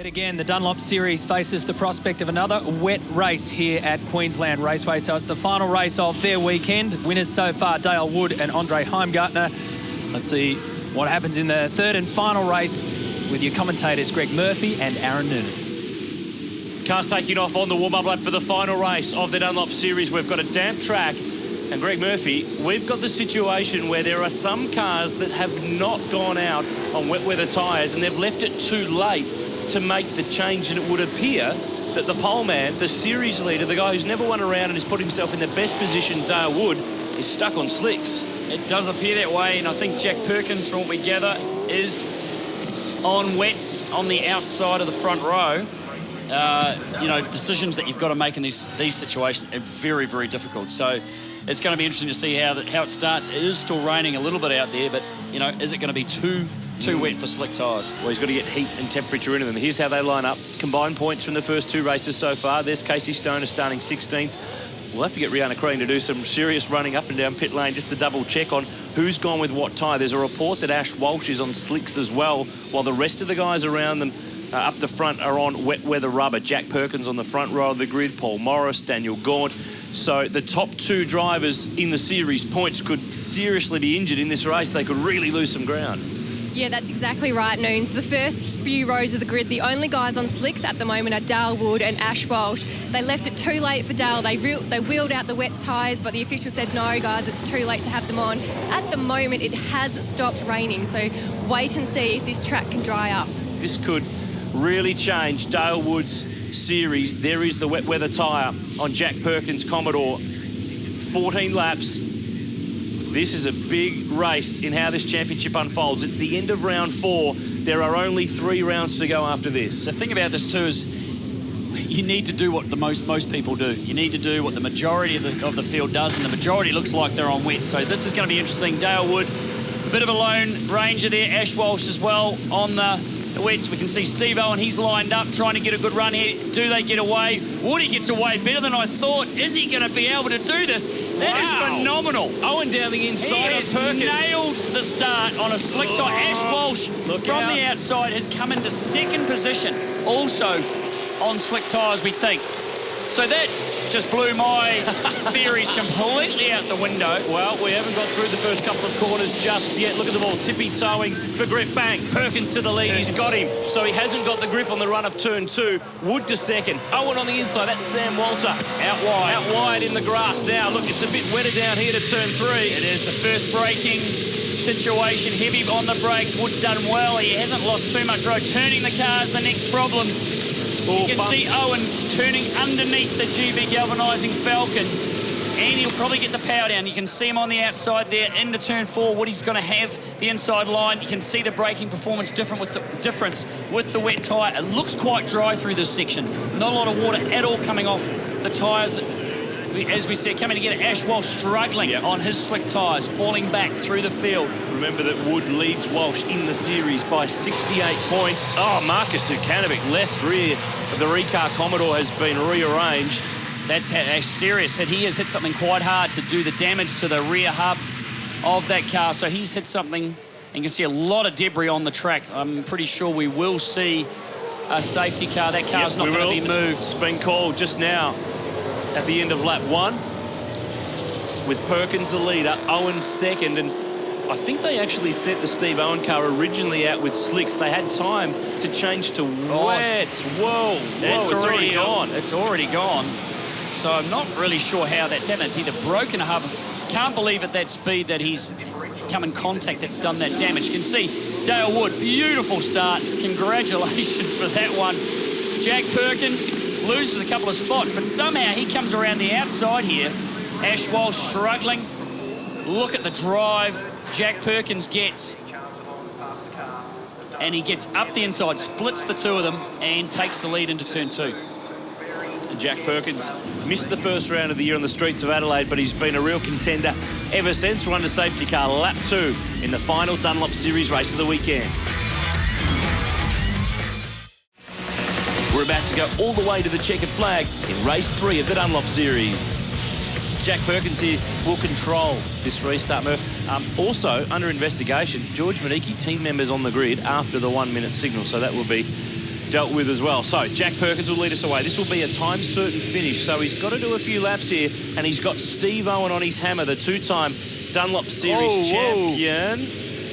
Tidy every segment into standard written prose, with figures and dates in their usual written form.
Yet again, the Dunlop Series faces the prospect of another wet race here at Queensland Raceway. So it's the final race of their weekend. Winners so far, Dale Wood and Andre Heimgartner. Let's see what happens in the third and final race with your commentators, Greg Murphy and Aaron Noonan. Cars taking off on the warm-up lap for the final race of the Dunlop Series. We've got a damp track. And Greg Murphy, we've got the situation where there are some cars that have not gone out on wet weather tyres and they've left it too late to make the change, and it would appear that the pole man, the series leader, the guy who's never won a round and has put himself in the best position, Dale Wood, is stuck on slicks. It does appear that way, and I think Jack Perkins, from what we gather, is on wets on the outside of the front row. You know, decisions that you've got to make in these situations are very, very difficult. So it's going to be interesting to see how it starts. It is still raining a little bit out there, but, you know, is it going to be too wet for slick tyres? Well, he's got to get heat and temperature into them. Here's how they line up. Combined points from the first two races so far. There's Casey Stoner starting 16th. We'll have to get Rihanna Crean to do some serious running up and down pit lane just to double check on who's gone with what tyre. There's a report that Ash Walsh is on slicks as well, while the rest of the guys around them up the front are on wet weather rubber. Jack Perkins on the front row of the grid, Paul Morris, Daniel Gaunt. So the top two drivers in the series points could seriously be injured in this race. They could really lose some ground. Yeah, that's exactly right, Noons. The first few rows of the grid, the only guys on slicks at the moment are Dale Wood and Ash Walsh. They left it too late for Dale. They wheeled out the wet tyres, but the official said, no, guys, it's too late to have them on. At the moment, it has stopped raining, so wait and see if this track can dry up. This could really change Dale Wood's series. There is the wet weather tyre on Jack Perkins' Commodore. 14 laps. This is a big race in how this championship unfolds. It's the end of round 4. There are only 3 rounds to go after this. The thing about this too is you need to do what the most people do. You need to do what the majority of the field does, and the majority looks like they're on wet. So this is going to be interesting. Dale Wood, a bit of a lone ranger there. Ash Walsh as well on the wets. We can see Steve Owen, he's lined up trying to get a good run here. Do they get away? Woody gets away better than I thought. Is he going to be able to do this? That is phenomenal. Owen down the inside of Perkins. He has nailed the start on a slick tyre. Ash Walsh from the outside has come into second position, also on slick tyres, we think. So that just blew my theories completely out the window. Well, we haven't got through the first couple of corners just yet. Look at them all tippy-toeing for grip. Bang. Perkins to the lead. He's got him. So he hasn't got the grip on the run of turn 2. Wood to second. Owen on the inside. That's Sam Walter. Out wide. Out wide in the grass now. Look, it's a bit wetter down here to turn 3. It is the first braking situation. Heavy on the brakes. Wood's done well. He hasn't lost too much road. Turning the car's the next problem. You can see Owen turning underneath the GB galvanising Falcon, and he'll probably get the power down. You can see him on the outside there into turn 4. Woody's going to have the inside line. You can see the braking performance difference with the wet tyre. It looks quite dry through this section. Not a lot of water at all coming off the tyres. As we said, coming together, Ash Walsh struggling on his slick tyres, falling back through the field. Remember that Wood leads Walsh in the series by 68 points. Oh, Marcus Sukanovic, left rear of the Recar Commodore has been rearranged. That's a serious hit. He has hit something quite hard to do the damage to the rear hub of that car. So he's hit something, and you can see a lot of debris on the track. I'm pretty sure we will see a safety car. That car's not going to be moved. It's been called just now at the end of lap 1, with Perkins the leader, Owen second, and I think they actually set the Steve Owen car originally out with slicks. They had time to change to wets. Whoa, it's already gone. It's already gone. So I'm not really sure how that's happened. It's either broken a hub. Can't believe at that speed that he's come in contact that's done that damage. You can see Dale Wood, beautiful start. Congratulations for that one. Jack Perkins loses a couple of spots, but somehow he comes around the outside here. Ash Walsh struggling. Look at the drive Jack Perkins gets. And he gets up the inside, splits the two of them, and takes the lead into turn 2. Jack Perkins missed the first round of the year on the streets of Adelaide, but he's been a real contender ever since. Won to safety car lap 2 in the final Dunlop Series race of the weekend. We're about to go all the way to the checkered flag in race 3 of the Dunlop Series. Jack Perkins here will control this restart, Murph. Also, under investigation, George Maniki, team members on the grid after the 1-minute signal. So that will be dealt with as well. So Jack Perkins will lead us away. This will be a time-certain finish, so he's got to do a few laps here, and he's got Steve Owen on his hammer, the two-time Dunlop Series champion.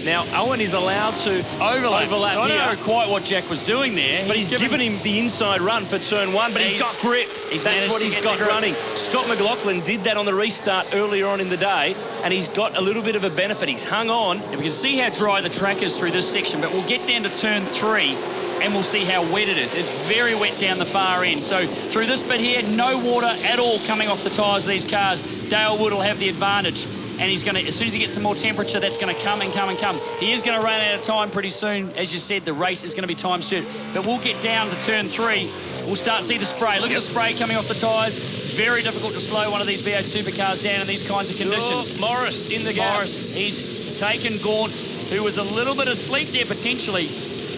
Now, Owen is allowed to overlap So I here. don't know quite what Jack was doing there. But he's given him the inside run for turn one, but he's got grip. That's what he's got running. Scott McLaughlin did that on the restart earlier on in the day, and he's got a little bit of a benefit. He's hung on. And we can see how dry the track is through this section, but we'll get down to turn 3 and we'll see how wet it is. It's very wet down the far end. So through this bit here, no water at all coming off the tyres of these cars. Dale Wood will have the advantage. And he's going to, as soon as he gets some more temperature, that's going to come and come and come. He is going to run out of time pretty soon. As you said, the race is going to be time certain. But we'll get down to turn 3. We'll start to see the spray. Look at the spray coming off the tyres. Very difficult to slow one of these V8 supercars down in these kinds of conditions. Morris in the gap. Morris, he's taken Gaunt, who was a little bit asleep there potentially.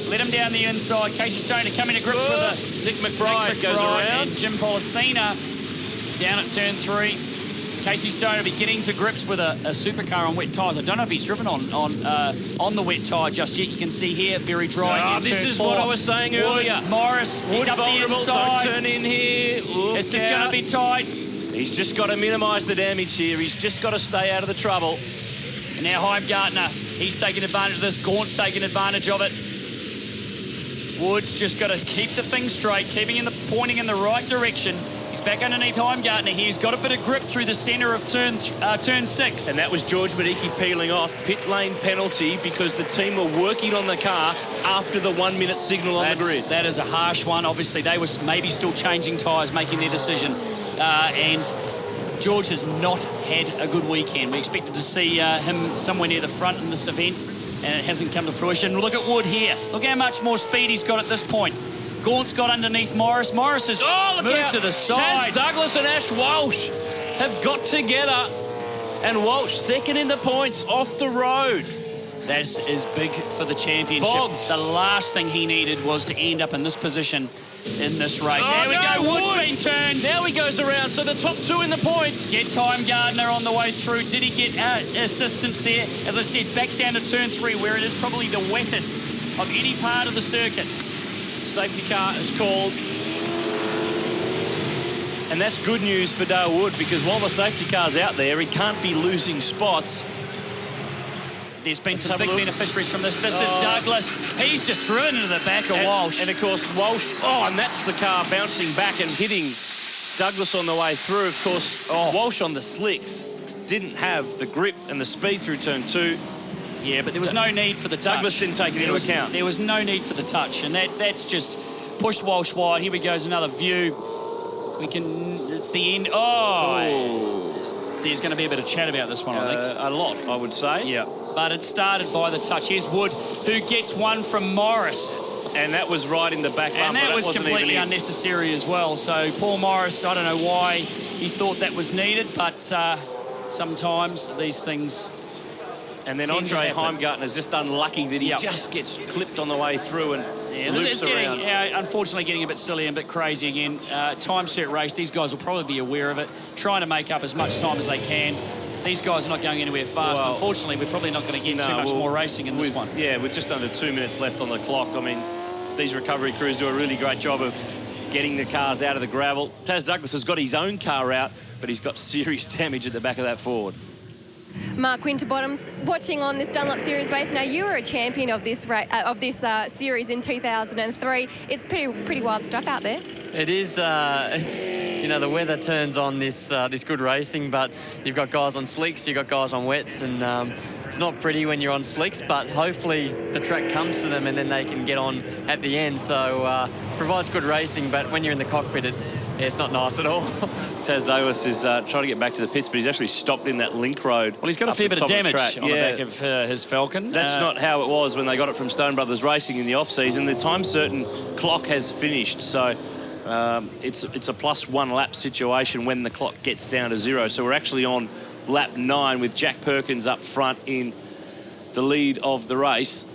Let him down the inside. Casey Stoner coming to grips with Nick McBride goes around. And Jim Policina down at turn 3. Casey Stoner will be getting to grips with a supercar on wet tyres. I don't know if he's driven on the wet tyre just yet. You can see here, very dry. This is what I was saying earlier. Morris, he's up the inside. Don't turn in here. This is going to be tight. He's just got to minimise the damage here. He's just got to stay out of the trouble. And now Heimgartner, he's taking advantage of this. Gaunt's taking advantage of it. Wood's just got to keep the thing straight, pointing in the right direction. He's back underneath Heimgartner here. He's got a bit of grip through the centre of turn 6. And that was George Medicki peeling off. Pit lane penalty because the team were working on the car after the 1 minute signal on the grid. That is a harsh one. Obviously, they were maybe still changing tyres, making their decision. And George has not had a good weekend. We expected to see him somewhere near the front in this event, and it hasn't come to fruition. Look at Wood here. Look how much more speed he's got at this point. Gaunt's got underneath Morris. Morris has moved to the side. Taz Douglas and Ash Walsh have got together. And Walsh second in the points off the road. That is big for the championship. Bogged. The last thing he needed was to end up in this position in this race. Oh, There we go. Wood's been turned. Now he goes around. So the top 2 in the points. Gets Heimgartner on the way through. Did he get assistance there? As I said, back down to turn 3, where it is probably the wettest of any part of the circuit. Safety car is called. And that's good news for Dale Wood, because while the safety car's out there, he can't be losing spots. There's been some big beneficiaries from this. This is Douglas. He's just driven into the back of Walsh. And of course, Walsh, and that's the car bouncing back and hitting Douglas on the way through. Of course, Walsh on the slicks didn't have the grip and the speed through turn 2. Yeah, but there was no need for the touch. Douglas didn't take it into account. There was no need for the touch, and that's just pushed Walsh wide. Here we goes, another view. It's the end. There's going to be a bit of chat about this one, I think. A lot, I would say. Yeah, but it started by the touch. Here's Wood, who gets one from Morris. And that was right in the back bumper. And that was completely unnecessary as well. So Paul Morris, I don't know why he thought that was needed, but sometimes these things... And then Andre Heimgartner's just unlucky that he just gets clipped on the way through and loops around. Unfortunately, getting a bit silly and a bit crazy again. Time set race. These guys will probably be aware of it, trying to make up as much time as they can. These guys are not going anywhere fast. Well, unfortunately, we're probably not going to get too much more racing in this one. Yeah, with just under 2 minutes left on the clock. I mean, these recovery crews do a really great job of getting the cars out of the gravel. Taz Douglas has got his own car out, but he's got serious damage at the back of that Ford. Mark Winterbottom's watching on this Dunlop Series race. Now, you were a champion of this series in 2003. It's pretty wild stuff out there. It is. It's the weather turns on this good racing, but you've got guys on slicks, you've got guys on wets, and it's not pretty when you're on slicks. But hopefully the track comes to them, and then they can get on at the end. So provides good racing, but when you're in the cockpit, it's not nice at all. Taz Douglas is trying to get back to the pits, but he's actually stopped in that link road. Well, he's got a fair bit of damage on the back of his Falcon. That's not how it was when they got it from Stone Brothers Racing in the off-season. The time-certain clock has finished, so it's a +1 lap situation when the clock gets down to 0. So we're actually on lap 9 with Jack Perkins up front in the lead of the race.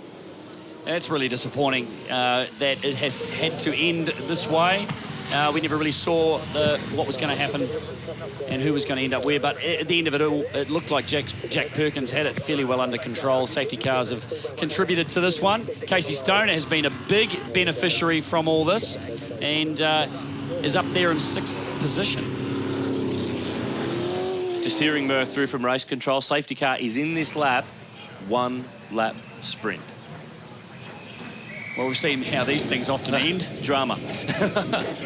That's really disappointing that it has had to end this way. We never really saw what was going to happen and who was going to end up where. But at the end of it all, it looked like Jack Perkins had it fairly well under control. Safety cars have contributed to this one. Casey Stoner has been a big beneficiary from all this and is up there in 6th position. Just hearing Murph through from race control. Safety car is in this lap. 1 lap sprint. Well, we've seen how these things often end. Drama.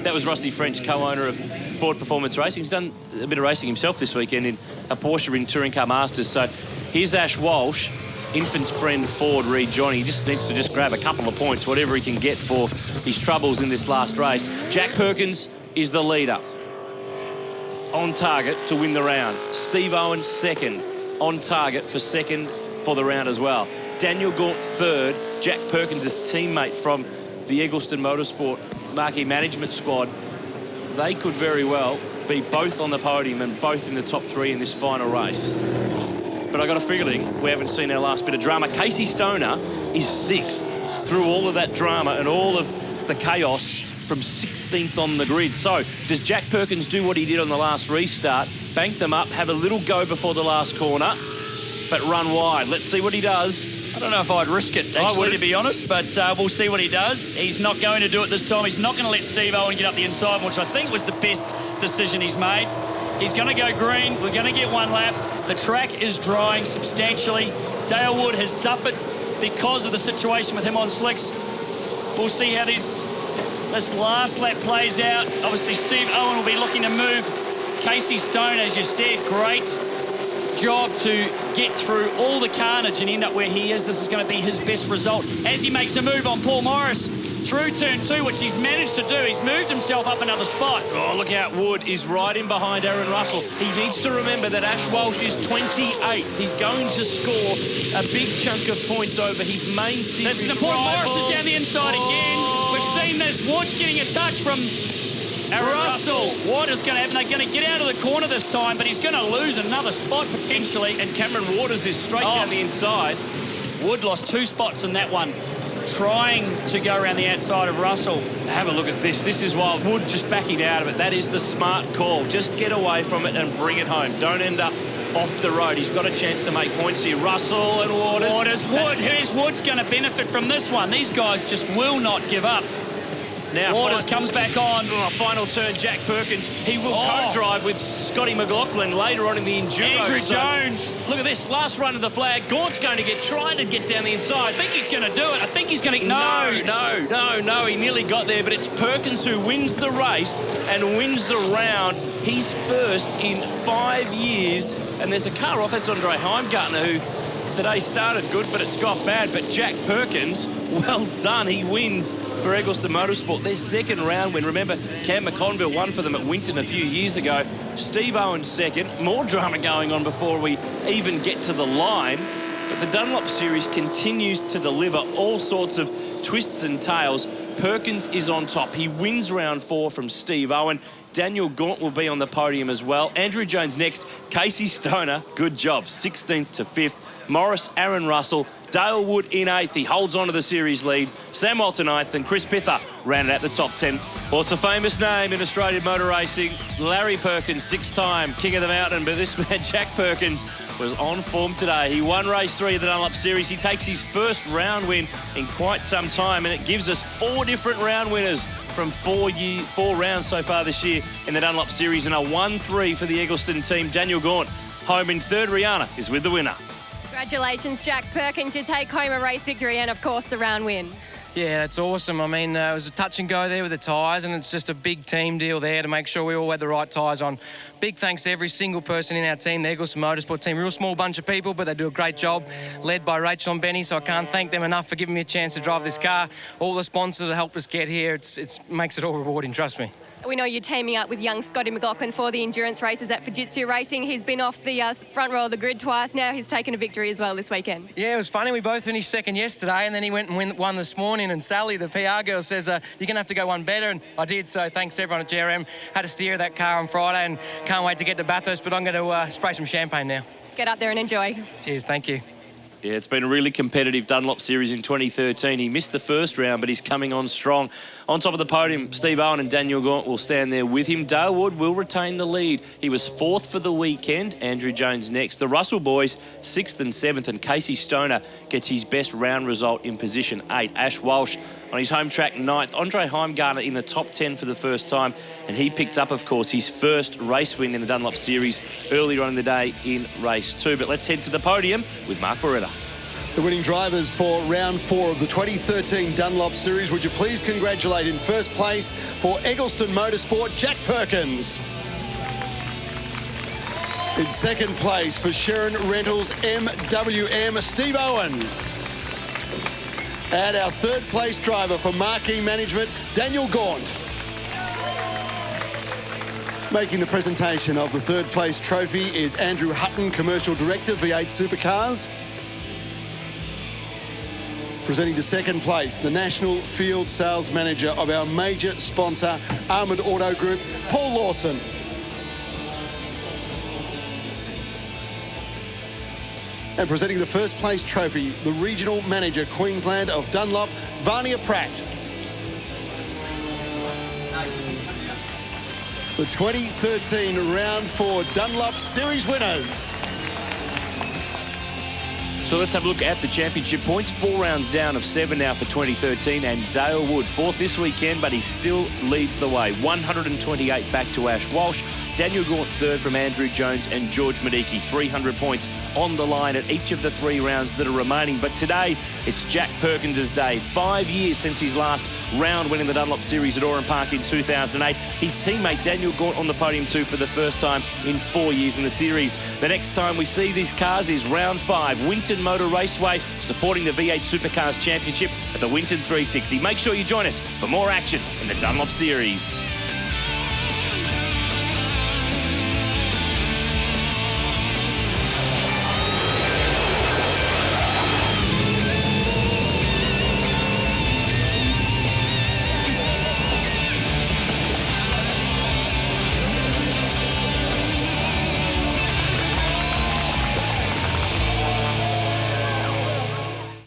That was Rusty French, co-owner of Ford Performance Racing. He's done a bit of racing himself this weekend in a Porsche in Touring Car Masters. So here's Ash Walsh, infant's friend Ford rejoining. He just needs to just grab a couple of points, whatever he can get for his troubles in this last race. Jack Perkins is the leader. On target to win the round. Steve Owen second. On target for second for the round as well. Daniel Gaunt third. Jack Perkins' teammate from the Eggleston Motorsport marquee management squad. They could very well be both on the podium and both in the top 3 in this final race. But I got a feeling we haven't seen our last bit of drama. Casey Stoner is 6th through all of that drama and all of the chaos, from 16th on the grid. So does Jack Perkins do what he did on the last restart, bank them up, have a little go before the last corner, but run wide? Let's see what he does. I don't know if I'd risk it, actually, to be honest, but we'll see what he does. He's not going to do it this time. He's not going to let Steve Owen get up the inside, which I think was the best decision he's made. He's going to go green. We're going to get 1 lap. The track is drying substantially. Dale Wood has suffered because of the situation with him on slicks. We'll see how this last lap plays out. Obviously, Steve Owen will be looking to move. Casey Stone, as you said, great job to get through all the carnage and end up where he is. This is going to be his best result as he makes a move on Paul Morris through turn 2, which he's managed to do. He's moved himself up another spot. Oh, look out. Wood is right in behind Aaron Russell. He needs to remember that Ash Walsh is 28th. He's going to score a big chunk of points over his main series This is important. rival. Morris is down the inside again. We've seen this. Wood's getting a touch from Aaron Russell. What is going to happen? They're going to get out of the corner this time, but he's going to lose another spot potentially. And Cameron Waters is straight down the inside. Wood lost 2 spots in that one, trying to go around the outside of Russell. Have a look at this. This is wild. Wood just backing out of it. That is the smart call. Just get away from it and bring it home. Don't end up off the road. He's got a chance to make points here. Russell and Waters. Here's Wood's going to benefit from this one. These guys just will not give up. Now Waters comes back on. Final turn, Jack Perkins. He will co-drive with Scotty McLaughlin later on in the Enduro. Andrew Jones. Look at this, last run of the flag. Gaunt's going to trying to get down the inside. I think he's going to do it. I think he's going to... No. He nearly got there, but it's Perkins who wins the race and wins the round. He's first in 5 years. And there's a car off. That's Andre Heimgartner, who today started good, but it's got bad. But Jack Perkins, well done. He wins for Eggleston Motorsport. Their second round win. Remember, Cam McConville won for them at Winton a few years ago. Steve Owen second. More drama going on before we even get to the line. But the Dunlop Series continues to deliver all sorts of twists and tales. Perkins is on top. He wins round 4 from Steve Owen. Daniel Gaunt will be on the podium as well. Andrew Jones next. Casey Stoner, good job. 16th to 5th. Morris, Aaron Russell, Dale Wood in 8th. He holds on to the series lead. Sam Walter 9th and Chris Pither rounded out the top 10. Well, it's a famous name in Australian motor racing. Larry Perkins, 6-time King of the Mountain. But this man, Jack Perkins, was on form today. He won race 3 of the Dunlop Series. He takes his first round win in quite some time, and it gives us 4 different round winners from 4 rounds so far this year in the Dunlop Series, and a 1-3 for the Eggleston team. Daniel Gaunt home in 3rd. Rihanna is with the winner. Congratulations, Jack Perkins, to take home a race victory and, of course, the round win. Yeah, that's awesome. I mean, it was a touch and go there with the tyres, and it's just a big team deal there to make sure we all had the right tyres on. Big thanks to every single person in our team, the Eggleston Motorsport team. Real small bunch of people, but they do a great job, led by Rachel and Benny, so I can't thank them enough for giving me a chance to drive this car. All the sponsors that helped us get here, it makes it all rewarding, trust me. We know you're teaming up with young Scotty McLaughlin for the endurance races at Fujitsu Racing. He's been off the front row of the grid twice. Now he's taken a victory as well this weekend. Yeah, it was funny. We both finished second yesterday, and then he went and won this morning. And Sally, the PR girl, says, you're going to have to go one better. And I did, so thanks to everyone at GRM. Had to steer that car on Friday and can't wait to get to Bathurst, but I'm going to spray some champagne now. Get up there and enjoy. Cheers, thank you. Yeah, it's been a really competitive Dunlop series in 2013. He missed the first round, but he's coming on strong. On top of the podium, Steve Owen and Daniel Gaunt will stand there with him. Dale Wood will retain the lead. He was 4th for the weekend. Andrew Jones next. The Russell boys, 6th and 7th, and Casey Stoner gets his best round result in position 8. Ash Walsh on his home track 9th. Andre Heimgartner in the top 10 for the first time, and he picked up, of course, his first race win in the Dunlop series earlier on in the day in race 2. But let's head to the podium with Mark Beretta. The winning drivers for round 4 of the 2013 Dunlop Series. Would you please congratulate in first place for Eggleston Motorsport, Jack Perkins. In second place for Sharon Rentals MWM, Steve Owen. And our third place driver for Marquee Management, Daniel Gaunt. Making the presentation of the third place trophy is Andrew Hutton, Commercial Director, V8 Supercars. Presenting to second place, the National Field Sales Manager of our major sponsor, Armoured Auto Group, Paul Lawson. And presenting the first place trophy, the Regional Manager, Queensland of Dunlop, Vania Pratt. The 2013 Round 4 Dunlop Series winners. So let's have a look at the championship points. 4 rounds down of 7 now for 2013, and Dale Wood 4th this weekend, but he still leads the way. 128 back to Ash Walsh. Daniel Gaunt 3rd from Andrew Jones and George Medicki. 300 points on the line at each of the 3 rounds that are remaining. But today, it's Jack Perkins' day. 5 years since his last round winning the Dunlop Series at Oran Park in 2008. His teammate Daniel Gaunt on the podium too for the first time in 4 years in the series. The next time we see these cars is round 5, Winton Motor Raceway, supporting the V8 Supercars Championship at the Winton 360. Make sure you join us for more action in the Dunlop Series.